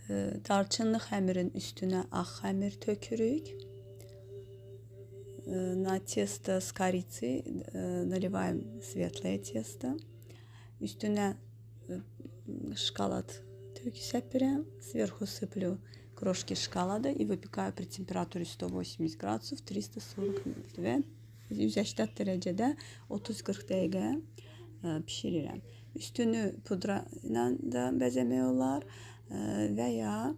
Tarçınlı xəmirin üstünə ağ xəmir tökürük. На тесто с корицей наливаем светлое тесто. Üstüne шоколад сыпем. Сверху сыплю крошки шоколада и выпекаю при температуре 180 градусов 340 ve 180 derecede 30-40 dəqiqə pişirirəm. Üstünü pudra ilə də bəzəmək olar və ya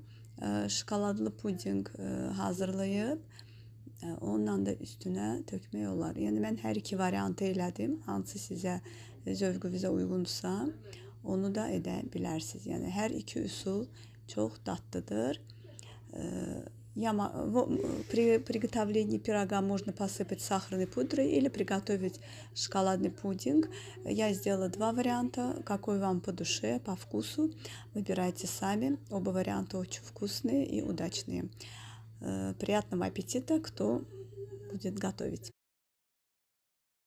şokoladlı puding hazırlayıb onunla da üstünə tökmək olar. Yəni mən hər iki variantı elədim. Hansı sizə zövqünüzə uyğunsa, onu da edə bilərsiniz. Yəni hər iki üsul çox dadlıdır. При приготовлении пирога можно посыпать сахарной пудрой или приготовить шоколадный пудинг. Я сделала два варианта, какой вам по душе, по вкусу. Выбирайте сами. Оба варианта очень вкусные и удачные. Приятного аппетита, кто будет готовить.